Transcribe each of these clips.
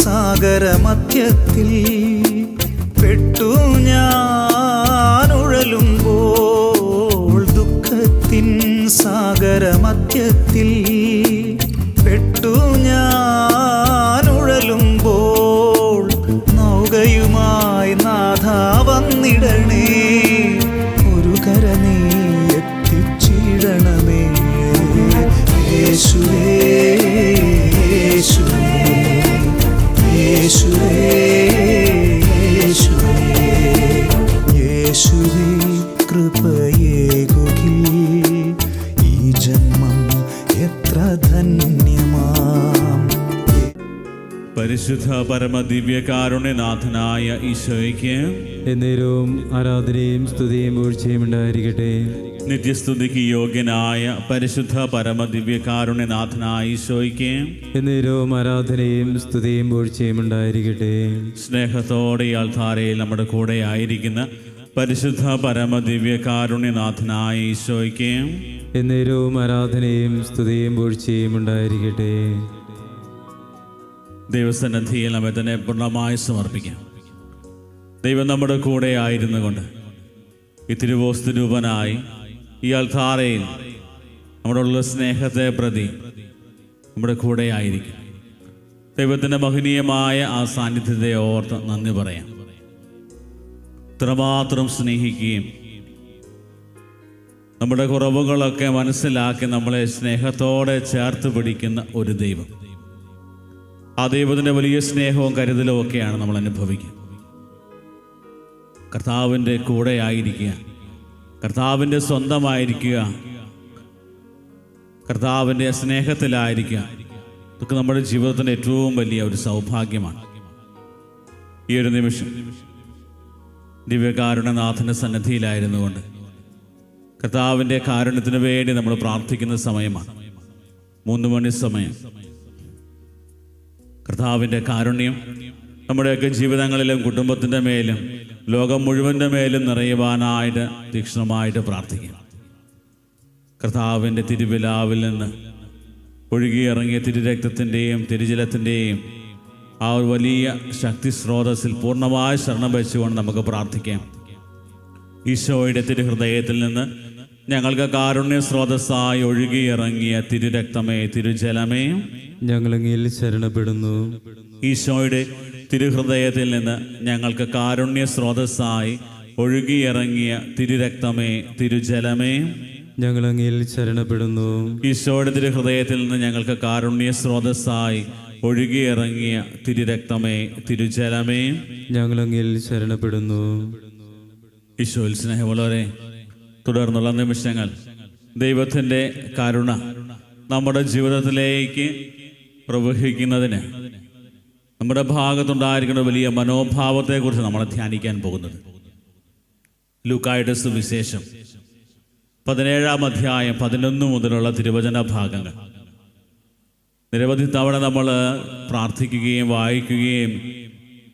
സാഗരമധ്യത്തിൽ പെട്ടു ഞാനുഴലുമ്പോൾ, ദുഃഖത്തിൻ സാഗരമധ്യത്തിൽ പെട്ടു ഞാനുഴലുമ്പോൾ, നൗകയുമായി നാഥ വന്നിടണേ, ഒരു കര നീ എത്തിച്ചിടണമേ. യേശുവേ യേശുവേ യേശുവേ യേശുവേ യേശുവേ കൃപയേകുകിൽ ഈ ജന്മം എത്ര ധന്യമാം. പരിശുദ്ധ പരമദിവ്യകാരുണ്യനാഥനായ ഈശോയ്ക്ക് എന്നേരവും ആരാധനയും സ്തുതിയും വീഴ്ചയും ഉണ്ടായിരിക്കട്ടെ. നിത്യസ്തുതിക്ക് യോഗ്യനായ പരിശുദ്ധ പരമദിവ്യകാരുണ്യനാഥനായ ഈശോയ്ക്ക് എന്നേരവും ആരാധനയും സ്തുതിയും വീഴ്ചയും ഉണ്ടായിരിക്കട്ടെ. സ്നേഹത്തോടെ ഈ അൾത്താരയിൽ നമ്മുടെ കൂടെ ആയിരിക്കുന്ന പരിശുദ്ധ പരമദിവ്യകാരുണ്യനാഥനായ ഈശോയ്ക്ക് എന്നേരവും ആരാധനയും സ്തുതിയും വീഴ്ചയും ഉണ്ടായിരിക്കട്ടെ. ദൈവസന്നിധിയിൽ നമ്മെ തന്നെ പൂർണ്ണമായി സമർപ്പിക്കാം. ദൈവം നമ്മുടെ കൂടെ ആയിരുന്നു കൊണ്ട് ഈ തിരുവോസ്തു രൂപനായി ഈ അൾത്താരയിൽ നമ്മുടെയുള്ള സ്നേഹത്തെ പ്രതി നമ്മുടെ കൂടെ ആയിരിക്കും. ദൈവത്തിൻ്റെ മഹനീയമായ ആ സാന്നിധ്യത്തെ ഓർത്ത് നന്ദി പറയാം. ഇത്രമാത്രം സ്നേഹിക്കുകയും നമ്മുടെ കുറവുകളൊക്കെ മനസ്സിലാക്കി നമ്മളെ സ്നേഹത്തോടെ ചേർത്ത് പിടിക്കുന്ന ഒരു ദൈവം. ആ ദൈവത്തിൻ്റെ വലിയ സ്നേഹവും കരുതലും ഒക്കെയാണ് നമ്മൾ അനുഭവിക്കുക. കർത്താവിൻ്റെ കൂടെ ആയിരിക്കുക, കർത്താവിൻ്റെ സ്വന്തമായിരിക്കുക, കർത്താവിൻ്റെ സ്നേഹത്തിലായിരിക്കുക, ഇതൊക്കെ നമ്മുടെ ജീവിതത്തിൻ്റെ ഏറ്റവും വലിയ ഒരു സൗഭാഗ്യമാണ്. ഈ ഒരു നിമിഷം ദിവ്യകാരുണ്യനാഥൻ്റെ സന്നിധിയിലായിരുന്നു കൊണ്ട് കർത്താവിൻ്റെ കാരുണ്യത്തിന് വേണ്ടി നമ്മൾ പ്രാർത്ഥിക്കുന്ന സമയമാണ്. 3 മണി സമയം. കർത്താവിൻ്റെ കാരുണ്യം നമ്മുടെയൊക്കെ ജീവിതങ്ങളിലും കുടുംബത്തിൻ്റെ മേലും ലോകം മുഴുവൻ്റെ മേലും നിറയുവാനായിട്ട് തീക്ഷ്ണമായിട്ട് പ്രാർത്ഥിക്കാം. കർത്താവിൻ്റെ തിരുവിലാവിൽ നിന്ന് ഒഴുകിയിറങ്ങിയ തിരുരക്തത്തിൻ്റെയും തിരുജലത്തിൻ്റെയും ആ ഒരു വലിയ ശക്തി സ്രോതസ്സിൽ പൂർണ്ണമായ ശരണം വെച്ചുകൊണ്ട് നമുക്ക് പ്രാർത്ഥിക്കാം. ഈശോയുടെ തിരുഹൃദയത്തിൽ നിന്ന് ഞങ്ങൾക്ക് കാരുണ്യ സ്രോതസ്സായി ഒഴുകിയിറങ്ങിയ തിരുരക്തമേ, തിരുജലമേ, ഞങ്ങളങ്ങിൽ ശരണപ്പെടുന്നു. ഈശോയുടെ തിരുഹൃദയത്തിൽ നിന്ന് ഞങ്ങൾക്ക് കാരുണ്യ സ്രോതസ്സായി ഒഴുകിയിറങ്ങിയ തിരുരക്തമേ, തിരുജലമേ, ഞങ്ങളങ്ങിൽ ശരണപ്പെടുന്നു. ഈശോയുടെ തിരുഹൃദയത്തിൽ നിന്ന് ഞങ്ങൾക്ക് കാരുണ്യ സ്രോതസ്സായി ഒഴുകിയിറങ്ങിയ തിരുരക്തമേ, തിരുജലമേ, ഞങ്ങളങ്ങിൽ ശരണപ്പെടുന്നു. ഈശോയിൽ സ്നേഹമുള്ളവരെ, തുടർന്നുള്ള നിമിഷങ്ങൾ ദൈവത്തിൻ്റെ കരുണ നമ്മുടെ ജീവിതത്തിലേക്ക് പ്രവഹിക്കുന്നതിന് നമ്മുടെ ഭാഗത്തുണ്ടായിരിക്കുന്ന വലിയ മനോഭാവത്തെക്കുറിച്ച് നമ്മൾ ധ്യാനിക്കാൻ പോകുന്നത്. ലൂക്കായുടെ സുവിശേഷം 17-ാം അധ്യായം 11 മുതലുള്ള തിരുവചന ഭാഗങ്ങൾ നിരവധി തവണ നമ്മൾ പ്രാർത്ഥിക്കുകയും വായിക്കുകയും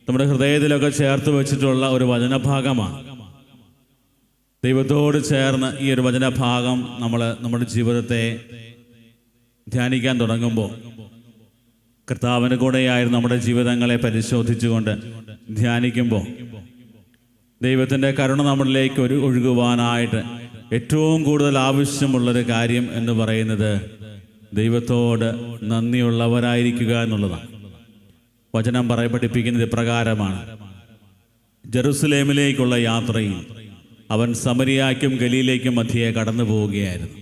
നമ്മുടെ ഹൃദയത്തിലൊക്കെ ചേർത്ത് വെച്ചിട്ടുള്ള ഒരു വചനഭാഗമാണ്. ദൈവത്തോട് ചേർന്ന് ഈ ഒരു വചനഭാഗം നമ്മുടെ ജീവിതത്തെ ധ്യാനിക്കാൻ തുടങ്ങുമ്പോൾ കർത്താവിന് കൂടെയായിരുന്നു നമ്മുടെ ജീവിതങ്ങളെ പരിശോധിച്ചുകൊണ്ട് ധ്യാനിക്കുമ്പോൾ ദൈവത്തിൻ്റെ കരുണ നമ്മളിലേക്ക് ഒഴുകുവാനായിട്ട് ഏറ്റവും കൂടുതൽ ആവശ്യമുള്ളൊരു കാര്യം എന്ന് പറയുന്നത് ദൈവത്തോട് നന്ദിയുള്ളവരായിരിക്കുക എന്നുള്ളതാണ്. വചനം പഠിപ്പിക്കുന്നത് ഇപ്രകാരമാണ്: ജെറുസലേമിലേക്കുള്ള യാത്രയിൽ അവൻ സമരിയായ്ക്കും ഗലീലയ്ക്കും മധ്യേ കടന്നു പോവുകയായിരുന്നു.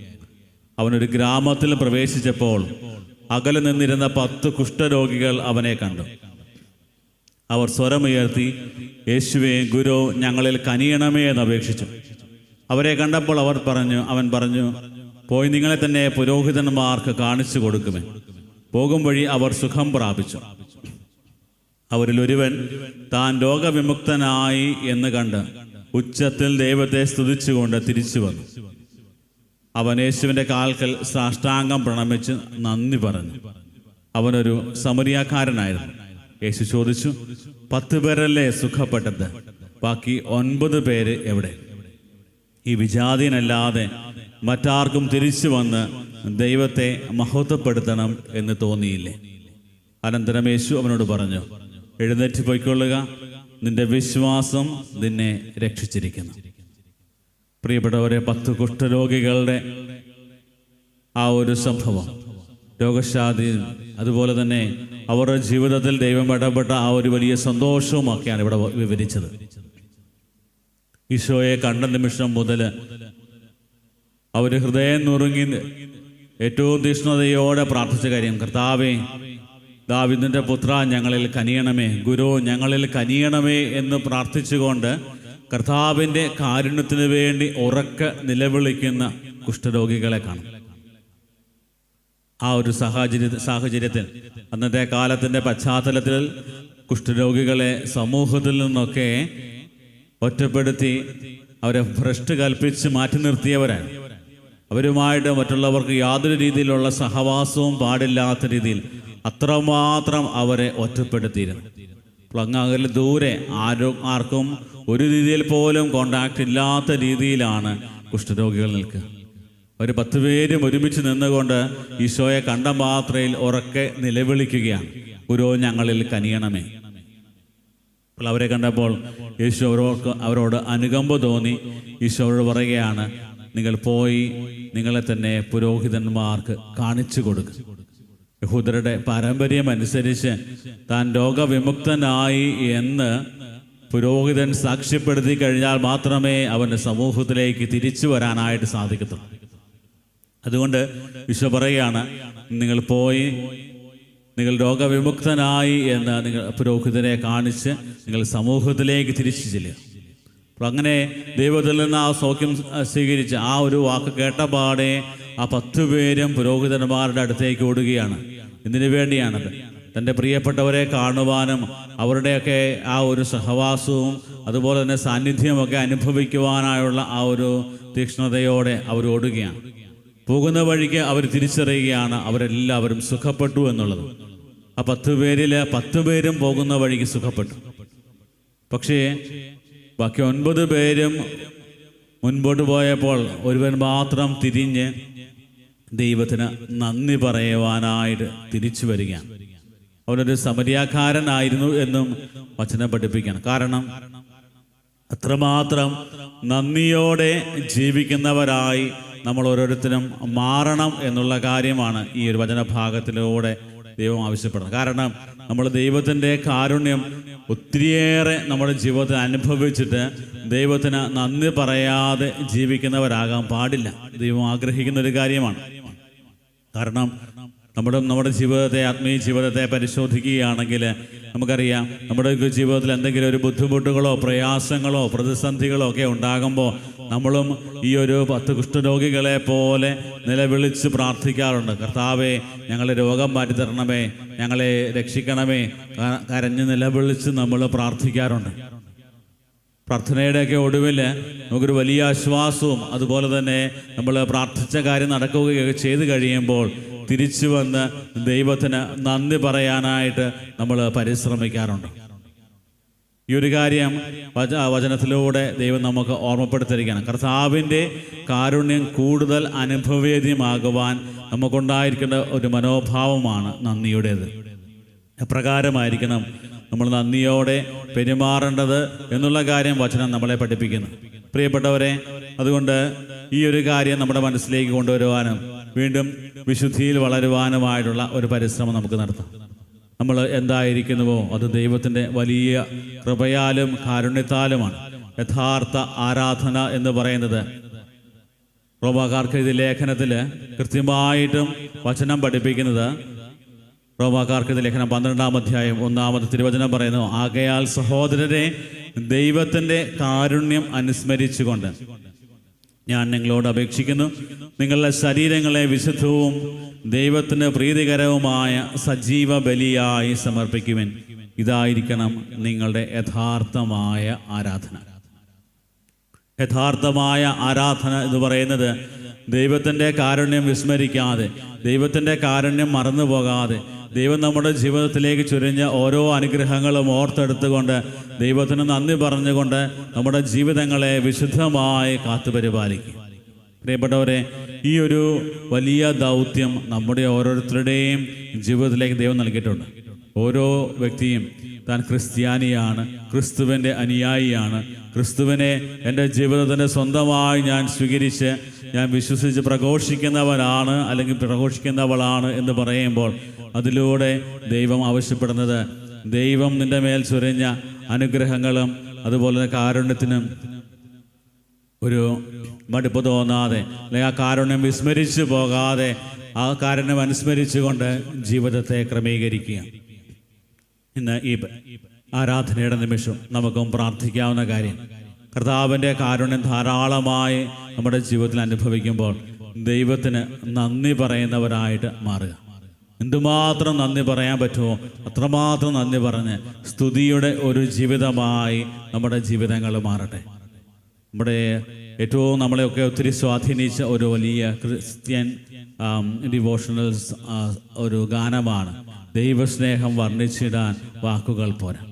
അവനൊരു ഗ്രാമത്തിൽ പ്രവേശിച്ചപ്പോൾ അകലെ നിന്നിരുന്ന 10 കുഷ്ഠരോഗികൾ അവനെ കണ്ടു. അവർ സ്വരമുയർത്തി, യേശുവേ, ഗുരു, ഞങ്ങളിൽ കനിയണമേ എന്നപേക്ഷിച്ചു. അവരെ കണ്ടപ്പോൾ അവൻ പറഞ്ഞു, പോയി നിങ്ങളെ തന്നെ പുരോഹിതന്മാർക്ക് കാണിച്ചു കൊടുക്കുമേ. പോകും വഴി അവർ സുഖം പ്രാപിച്ചു. അവരിൽ ഒരുവൻ താൻ രോഗവിമുക്തനായി എന്ന് കണ്ട് ഉച്ചത്തിൽ ദൈവത്തെ സ്തുതിച്ചുകൊണ്ട് തിരിച്ചു വന്നു. അവൻ യേശുവിൻ്റെ കാൽക്കൽ സാഷ്ടാംഗം പ്രണമിച്ച് നന്ദി പറഞ്ഞു. അവനൊരു സമരിയാക്കാരനായിരുന്നു. യേശു ചോദിച്ചു, 10 പേരല്ലേ സുഖപ്പെട്ടത്? ബാക്കി 9 പേര് എവിടെ? ഈ വിജാതീയനല്ലാതെ മറ്റാർക്കും തിരിച്ചു വന്ന് ദൈവത്തെ മഹത്വപ്പെടുത്തണം എന്ന് തോന്നിയില്ലേ? അനന്തരം യേശു അവനോട് പറഞ്ഞു, എഴുന്നേറ്റ് പൊയ്ക്കൊള്ളുക, നിന്റെ വിശ്വാസം നിന്നെ രക്ഷിച്ചിരിക്കുന്നു. പ്രിയപ്പെട്ടവരെ, 10 കുഷ്ഠരോഗികളുടെ ആ ഒരു സംഭവം, രോഗശാന്തി, അതുപോലെ തന്നെ അവരുടെ ജീവിതത്തിൽ ദൈവം ഇടപെട്ട ആ ഒരു വലിയ സന്തോഷവുമൊക്കെയാണ് ഇവിടെ വിവരിച്ചത്. ഈശോയെ കണ്ട നിമിഷം മുതൽ അവർ ഹൃദയം നുറുങ്ങി ഏറ്റവും തീഷ്ണതയോടെ പ്രാർത്ഥിച്ച കാര്യം, കർത്താവേ, ദാവീദിന്റെ പുത്ര, ഞങ്ങളിൽ കനിയണമേ, ഗുരു, ഞങ്ങളിൽ കനിയണമേ എന്ന് പ്രാർത്ഥിച്ചുകൊണ്ട് കർത്താവിൻ്റെ കാരുണ്യത്തിന് വേണ്ടി ഉറക്കെ നിലവിളിക്കുന്ന കുഷ്ഠരോഗികളെ കാണും. ആ ഒരു സാഹചര്യത്തിൽ അന്നത്തെ കാലത്തിൻ്റെ പശ്ചാത്തലത്തിൽ കുഷ്ഠരോഗികളെ സമൂഹത്തിൽ നിന്നൊക്കെ ഒറ്റപ്പെടുത്തി അവരെ ഭ്രഷ്ട് കൽപ്പിച്ച് മാറ്റി നിർത്തിയവരാണ്. അവരുമായിട്ട് മറ്റുള്ളവർക്ക് യാതൊരു രീതിയിലുള്ള സഹവാസവും പാടില്ലാത്ത രീതിയിൽ അത്രമാത്രം അവരെ ഒറ്റപ്പെടുത്തിയിരുന്നു. അപ്പോൾ അങ്ങ് ദൂരെ ആർക്കും ഒരു രീതിയിൽ പോലും കോണ്ടാക്ട് ഇല്ലാത്ത രീതിയിലാണ് കുഷ്ഠരോഗികൾ നിൽക്കുക. അവർ 10 പേരും ഒരുമിച്ച് നിന്നുകൊണ്ട് ഈശോയെ കണ്ട മാത്രയിൽ ഉറക്കെ നിലവിളിക്കുകയാണ്, ഗുരു, ഞങ്ങളിൽ കനിയണമേ. അപ്പോൾ അവരെ കണ്ടപ്പോൾ യേശു അവരോട് അനുകമ്പ തോന്നി ഈശോയോട് പറയുകയാണ്, നിങ്ങൾ പോയി നിങ്ങളെ തന്നെ പുരോഹിതന്മാർക്ക് കാണിച്ചു കൊടുക്കുക. യഹൂദരുടെ പാരമ്പര്യം അനുസരിച്ച് താൻ രോഗവിമുക്തനായി എന്ന് പുരോഹിതൻ സാക്ഷ്യപ്പെടുത്തി കഴിഞ്ഞാൽ മാത്രമേ അവൻ്റെ സമൂഹത്തിലേക്ക് തിരിച്ചു വരാനായിട്ട് സാധിക്കത്തുള്ളൂ. അതുകൊണ്ട് ഈശോ പറയുകയാണ്, നിങ്ങൾ പോയി നിങ്ങൾ രോഗവിമുക്തനായി എന്ന് നിങ്ങൾ പുരോഹിതനെ കാണിച്ച് നിങ്ങൾ സമൂഹത്തിലേക്ക് തിരിച്ചു ചെല്ലുക. അപ്പോൾ അങ്ങനെ ദൈവത്തിൽ നിന്ന് ആ സൗഖ്യം സ്വീകരിച്ച് ആ ഒരു വാക്ക് കേട്ടപാടെ ആ 10 പേരും പുരോഹിതന്മാരുടെ അടുത്തേക്ക് ഓടുകയാണ്. ഇതിനു വേണ്ടിയാണത്, തൻ്റെ പ്രിയപ്പെട്ടവരെ കാണുവാനും അവരുടെയൊക്കെ ആ ഒരു സഹവാസവും അതുപോലെ തന്നെ സാന്നിധ്യമൊക്കെ അനുഭവിക്കുവാനായുള്ള ആ ഒരു തീക്ഷ്ണതയോടെ അവർ ഓടുകയാണ്. പോകുന്ന വഴിക്ക് അവർ തിരിച്ചറിയുകയാണ് അവരെല്ലാവരും സുഖപ്പെട്ടു എന്നുള്ളത്. ആ 10 പേരിൽ 10 പേരും പോകുന്ന വഴിക്ക് സുഖപ്പെട്ടു. പക്ഷേ ബാക്കി 9 പേരും മുൻപോട്ട് പോയപ്പോൾ ഒരുവൻ മാത്രം തിരിഞ്ഞ് ദൈവത്തിന് നന്ദി പറയുവാനായിട്ട് തിരിച്ചു വരികയാണ്. അവനൊരു സമരിയാക്കാരനായിരുന്നു എന്നും വചനം പഠിപ്പിക്കുകയാണ്. കാരണം അത്രമാത്രം നന്ദിയോടെ ജീവിക്കുന്നവരായി നമ്മൾ ഓരോരുത്തരും മാറണം എന്നുള്ള കാര്യമാണ് ഈ ഒരു വചനഭാഗത്തിലൂടെ ദൈവം ആവശ്യപ്പെടുന്നത്. കാരണം നമ്മൾ ദൈവത്തിൻ്റെ കാരുണ്യം ഒത്തിരിയേറെ നമ്മുടെ ജീവിതത്തിൽ അനുഭവിച്ചിട്ട് ദൈവത്തിന് നന്ദി പറയാതെ ജീവിക്കുന്നവരാകാൻ പാടില്ല. ദൈവം ആഗ്രഹിക്കുന്ന ഒരു കാര്യമാണ്. കാരണം നമ്മുടെ ജീവിതത്തെ, ആത്മീയ ജീവിതത്തെ പരിശോധിക്കുകയാണെങ്കിൽ നമുക്കറിയാം, നമ്മുടെ ജീവിതത്തിൽ എന്തെങ്കിലും ഒരു ബുദ്ധിമുട്ടുകളോ പ്രയാസങ്ങളോ പ്രതിസന്ധികളോ ഒക്കെ ഉണ്ടാകുമ്പോൾ നമ്മളും ഈ ഒരു 10 കുഷ്ഠരോഗികളെ പോലെ നിലവിളിച്ച് പ്രാർത്ഥിക്കാറുണ്ട്. കർത്താവേ, ഞങ്ങളെ രോഗം മാറ്റി തരണമേ, ഞങ്ങളെ രക്ഷിക്കണമേ, കരഞ്ഞ് നിലവിളിച്ച് നമ്മൾ പ്രാർത്ഥിക്കാറുണ്ട്. പ്രാർത്ഥനയുടെയൊക്കെ ഒടുവിൽ നമുക്കൊരു വലിയ ആശ്വാസവും അതുപോലെ തന്നെ നമ്മൾ പ്രാർത്ഥിച്ച കാര്യം നടക്കുകയൊക്കെ ചെയ്തു കഴിയുമ്പോൾ തിരിച്ചു വന്ന് ദൈവത്തിന് നന്ദി പറയാനായിട്ട് നമ്മൾ പരിശ്രമിക്കാറുണ്ട്. ഈ ഒരു കാര്യം വചനത്തിലൂടെ ദൈവം നമുക്ക് ഓർമ്മപ്പെടുത്തിയിരിക്കുകയാണ്. കർത്താവിൻ്റെ കാരുണ്യം കൂടുതൽ അനുഭവേദ്യമാകുവാൻ നമുക്കുണ്ടായിരിക്കേണ്ട ഒരു മനോഭാവമാണ് നന്ദിയുടേത്. എപ്രകാരമായിരിക്കണം നമ്മൾ നന്ദിയോടെ പെരുമാറേണ്ടത് എന്നുള്ള കാര്യം വചനം നമ്മളെ പഠിപ്പിക്കുന്നു. പ്രിയപ്പെട്ടവരെ, അതുകൊണ്ട് ഈ ഒരു കാര്യം നമ്മുടെ മനസ്സിലേക്ക് കൊണ്ടുവരുവാനും വീണ്ടും വിശുദ്ധിയിൽ വളരുവാനുമായിട്ടുള്ള ഒരു പരിശ്രമം നമുക്ക് നടത്താം. നമ്മൾ എന്തായിരിക്കുന്നുവോ അത് ദൈവത്തിൻ്റെ വലിയ കൃപയാലും കാരുണ്യത്താലുമാണ്. യഥാർത്ഥ ആരാധന എന്ന് പറയുന്നത് റോമാക്കാർക്ക് ഇത് ലേഖനത്തിൽ കൃത്യമായിട്ടും വചനം പഠിപ്പിക്കുന്നത്, റോമാക്കാർക്ക് ഇത് ലേഖനം 12-ാം അധ്യായം 1-ാമത്തെ തിരുവചനം പറയുന്നു, ആകയാൽ സഹോദരരെ, ദൈവത്തിൻ്റെ കാരുണ്യം അനുസ്മരിച്ചുകൊണ്ട് ഞാൻ നിങ്ങളോട് അപേക്ഷിക്കുന്നു, നിങ്ങളുടെ ശരീരങ്ങളെ വിശുദ്ധവും ദൈവത്തിന് പ്രീതികരവുമായ സജീവ ബലിയായി സമർപ്പിക്കുവിൻ. ഇതായിരിക്കണം നിങ്ങളുടെ യഥാർത്ഥമായ ആരാധന. യഥാർത്ഥമായ ആരാധന എന്ന് പറയുന്നത് ദൈവത്തിൻ്റെ കാരുണ്യം വിസ്മരിക്കാതെ, ദൈവത്തിൻ്റെ കാരുണ്യം മറന്നു പോകാതെ, ദൈവം നമ്മുടെ ജീവിതത്തിലേക്ക് ചുരിഞ്ഞ ഓരോ അനുഗ്രഹങ്ങളും ഓർത്തെടുത്തുകൊണ്ട് ദൈവത്തിന് നന്ദി പറഞ്ഞുകൊണ്ട് നമ്മുടെ ജീവിതങ്ങളെ വിശുദ്ധമായി കാത്തുപരിപാലിക്കും. പ്രിയപ്പെട്ടവരെ, ഈ ഒരു വലിയ ദൗത്യം നമ്മുടെ ഓരോരുത്തരുടെയും ജീവിതത്തിലേക്ക് ദൈവം നൽകിയിട്ടുണ്ട്. ഓരോ വ്യക്തിയും താൻ ക്രിസ്ത്യാനിയാണ്, ക്രിസ്തുവിൻ്റെ അനുയായിയാണ്, ക്രിസ്തുവിനെ എൻ്റെ ജീവിതത്തിൻ്റെ സ്വന്തമായി ഞാൻ സ്വീകരിച്ച് ഞാൻ വിശ്വസിച്ച് പ്രഘോഷിക്കുന്നവനാണ് അല്ലെങ്കിൽ പ്രഘോഷിക്കുന്നവളാണ് എന്ന് പറയുമ്പോൾ അതിലൂടെ ദൈവം ആവശ്യപ്പെടുന്നത്, ദൈവം നിൻ്റെ മേൽ ചൊരിഞ്ഞ അനുഗ്രഹങ്ങളും അതുപോലെ തന്നെ കാരുണ്യത്തിനും ഒരു മടുപ്പ് തോന്നാതെ അല്ലെങ്കിൽ ആ കാരുണ്യം വിസ്മരിച്ചു പോകാതെ ആ കാരുണ്യം അനുസ്മരിച്ചുകൊണ്ട് ജീവിതത്തെ ക്രമീകരിക്കുക. ഇന്ന് ഈ ആരാധനയുടെ നിമിഷം നമുക്കും പ്രാർത്ഥിക്കാവുന്ന കാര്യം, കർത്താവിൻ്റെ കാരുണ്യം ധാരാളമായി നമ്മുടെ ജീവിതത്തിൽ അനുഭവിക്കുമ്പോൾ ദൈവത്തിന് നന്ദി പറയുന്നവരായിട്ട് മാറുക. എന്തുമാത്രം നന്ദി പറയാൻ പറ്റുമോ അത്രമാത്രം നന്ദി പറഞ്ഞ് സ്തുതിയുടെ ഒരു ജീവിതമായി നമ്മുടെ ജീവിതങ്ങൾ മാറട്ടെ. നമ്മുടെ ഏറ്റവും നമ്മളെയൊക്കെ ഒത്തിരി സ്വാധീനിച്ച ഒരു വലിയ ക്രിസ്ത്യൻ ഡിവോഷണൽസ് ഒരു ഗാനമാണ് ദൈവസ്നേഹം വർണ്ണിച്ചിടാൻ വാക്കുകൾ പോരാ.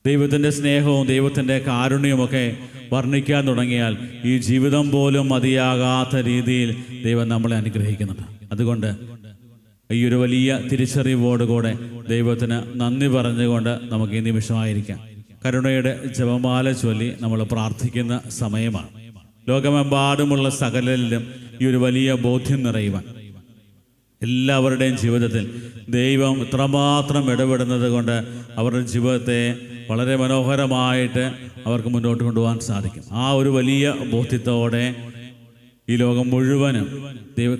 ദൈവത്തിൻ്റെ സ്നേഹവും ദൈവത്തിൻ്റെ കാരുണ്യവുമൊക്കെ വർണ്ണിക്കാൻ തുടങ്ങിയാൽ ഈ ജീവിതം പോലും മതിയാകാത്ത രീതിയിൽ ദൈവം നമ്മളെ അനുഗ്രഹിക്കുന്നുണ്ട്. അതുകൊണ്ട് ഈ ഒരു വലിയ തിരിച്ചറിവോടുകൂടെ ദൈവത്തിന് നന്ദി പറഞ്ഞുകൊണ്ട് നമുക്ക് ഈ നിമിഷമായിരിക്കാം. കരുണയുടെ ജപമാല ചൊല്ലി നമ്മൾ പ്രാർത്ഥിക്കുന്ന സമയമാണ്. ലോകമെമ്പാടുമുള്ള സകലരിലും ഈ ഒരു വലിയ ബോധ്യം നിറയുവാൻ, എല്ലാവരുടെയും ജീവിതത്തിൽ ദൈവം ഇത്രമാത്രം ഇടപെടുന്നത് കൊണ്ട് അവരുടെ ജീവിതത്തെ വളരെ മനോഹരമായിട്ട് അവർക്ക് മുന്നോട്ട് കൊണ്ടുപോകാൻ സാധിക്കും. ആ ഒരു വലിയ ബോധ്യത്തോടെ ഈ ലോകം മുഴുവനും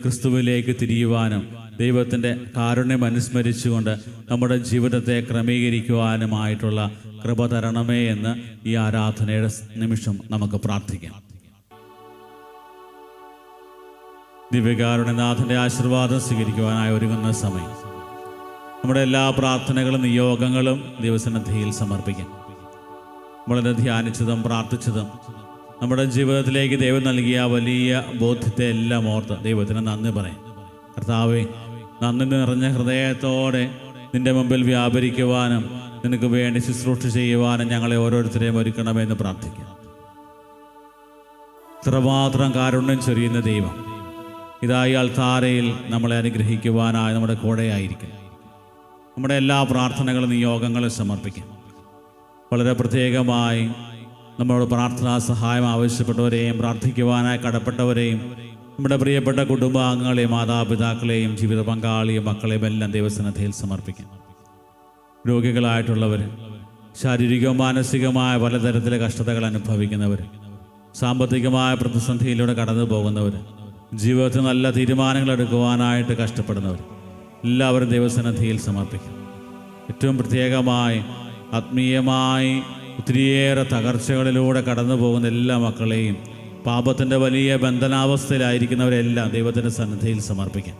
ക്രിസ്തുവിലേക്ക് തിരിയുവാനും ദൈവത്തിൻ്റെ കാരുണ്യം അനുസ്മരിച്ചുകൊണ്ട് നമ്മുടെ ജീവിതത്തെ ക്രമീകരിക്കുവാനുമായിട്ടുള്ള കൃപ തരണമേ എന്ന് ഈ ആരാധനയുടെ നിമിഷം നമുക്ക് പ്രാർത്ഥിക്കാം. ദിവ്യകാരുണ്യനാഥൻ്റെ ആശീർവാദം സ്വീകരിക്കുവാനായി ഒരുങ്ങുന്ന സമയം നമ്മുടെ എല്ലാ പ്രാർത്ഥനകളും നിയോഗങ്ങളും ദൈവസന്നിധിയിൽ സമർപ്പിക്കാം. വളരെ ധ്യാനിച്ചതും പ്രാർത്ഥിച്ചതും നമ്മുടെ ജീവിതത്തിലേക്ക് ദൈവം നൽകിയ വലിയ ബോധ്യത്തെ എല്ലാം ഓർത്ത് ദൈവത്തിന് നന്ദി പറയാം. കർത്താവേ, നന്ദി നിറഞ്ഞ ഹൃദയത്തോടെ നിൻ്റെ മുമ്പിൽ വ്യാപരിക്കുവാനും നിനക്ക് വേണ്ടി ശുശ്രൂഷ ചെയ്യുവാനും ഞങ്ങളെ ഓരോരുത്തരെയും ഒരുക്കണമെന്ന് പ്രാർത്ഥിക്കാം. ഇത്രമാത്രം കാരുണ്യം ചൊരിയുന്ന ദൈവം ഇതായി അൾത്താരയിൽ നമ്മളെ അനുഗ്രഹിക്കുവാനായി നമ്മുടെ കൂടെയായിരിക്കും. നമ്മുടെ എല്ലാ പ്രാർത്ഥനകളും നിയോഗങ്ങളും സമർപ്പിക്കാം. വളരെ പ്രത്യേകമായി നമ്മളോട് പ്രാർത്ഥനാ സഹായം ആവശ്യപ്പെട്ടവരെയും പ്രാർത്ഥിക്കുവാനായി കടപ്പെട്ടവരെയും നമ്മുടെ പ്രിയപ്പെട്ട കുടുംബാംഗങ്ങളെയും മാതാപിതാക്കളെയും ജീവിത പങ്കാളിയും മക്കളെയും എല്ലാം ദൈവസന്നിധിയിൽ സമർപ്പിക്കാം. രോഗികളായിട്ടുള്ളവർ, ശാരീരികവും മാനസികമായ പലതരത്തിലെ കഷ്ടതകൾ അനുഭവിക്കുന്നവർ, സാമ്പത്തികമായ പ്രതിസന്ധിയിലൂടെ കടന്നു പോകുന്നവർ, ജീവിതത്തിൽ നല്ല തീരുമാനങ്ങൾ എടുക്കുവാനായിട്ട് കഷ്ടപ്പെടുന്നവർ എല്ലാവരും ദൈവസന്നിധിയിൽ സമർപ്പിക്കും. ഏറ്റവും പ്രത്യേകമായി ആത്മീയമായി ഒത്തിരിയേറെ തകർച്ചകളിലൂടെ കടന്നു പോകുന്ന എല്ലാ മക്കളെയും, പാപത്തിൻ്റെ വലിയ ബന്ധനാവസ്ഥയിലായിരിക്കുന്നവരെല്ലാം ദൈവത്തിൻ്റെ സന്നിധിയിൽ സമർപ്പിക്കാം.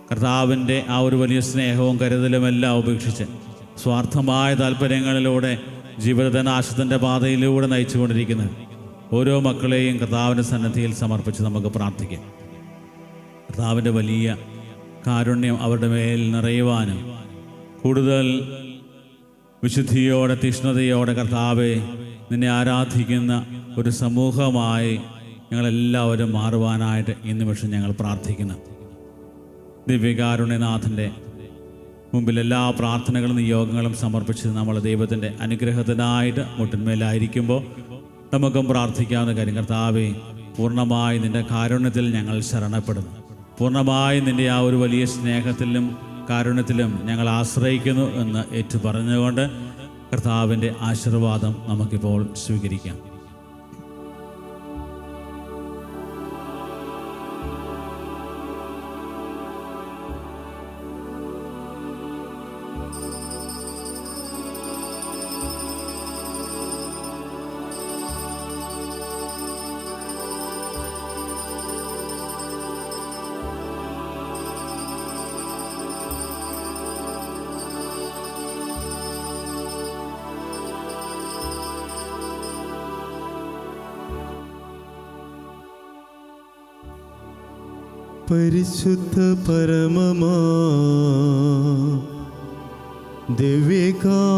കർത്താവിൻ്റെ ആ ഒരു വലിയ സ്നേഹവും കരുതലുമെല്ലാം ഉപേക്ഷിച്ച് സ്വാർത്ഥമായ താല്പര്യങ്ങളിലൂടെ ജീവിതത്തെ നാശത്തിൻ്റെ പാതയിലൂടെ നയിച്ചുകൊണ്ടിരിക്കുന്ന ഓരോ മക്കളെയും കർത്താവിൻ്റെ സന്നിധിയിൽ സമർപ്പിച്ച് നമുക്ക് പ്രാർത്ഥിക്കാം. കർത്താവിൻ്റെ വലിയ കാരുണ്യം അവരുടെ മേൽ നിറയുവാനും കൂടുതൽ വിശുദ്ധിയോടെ തീഷ്ണതയോടെ കർത്താവെ നിന്നെ ആരാധിക്കുന്ന ഒരു സമൂഹമായി ഞങ്ങളെല്ലാവരും മാറുവാനായിട്ട് ഈ നിമിഷം ഞങ്ങൾ പ്രാർത്ഥിക്കുന്നു. ദിവ്യകാരുണ്യനാഥൻ്റെ മുമ്പിൽ എല്ലാ പ്രാർത്ഥനകളും നിയോഗങ്ങളും സമർപ്പിച്ച് നമ്മൾ ദൈവത്തിൻ്റെ അനുഗ്രഹത്തിനായിട്ട് മുട്ടിന്മേലായിരിക്കുമ്പോൾ നമുക്കും പ്രാർത്ഥിക്കാവുന്ന കാര്യം, കർത്താവെ പൂർണ്ണമായി നിൻ്റെ കാരുണ്യത്തിൽ ഞങ്ങൾ ശരണപ്പെടുന്നു. പൂർണ്ണമായി നിൻ്റെ ആ ഒരു വലിയ സ്നേഹത്തിലും കാരുണ്യത്തിലും ഞങ്ങൾ ആശ്രയിക്കുന്നു എന്ന് ഏറ്റുപറഞ്ഞുകൊണ്ട് കർത്താവിൻ്റെ ആശീർവാദം നമുക്കിപ്പോൾ സ്വീകരിക്കാം. പരിശുദ്ധ പരമമാ ദിവ്യകാരുണ്യമേ,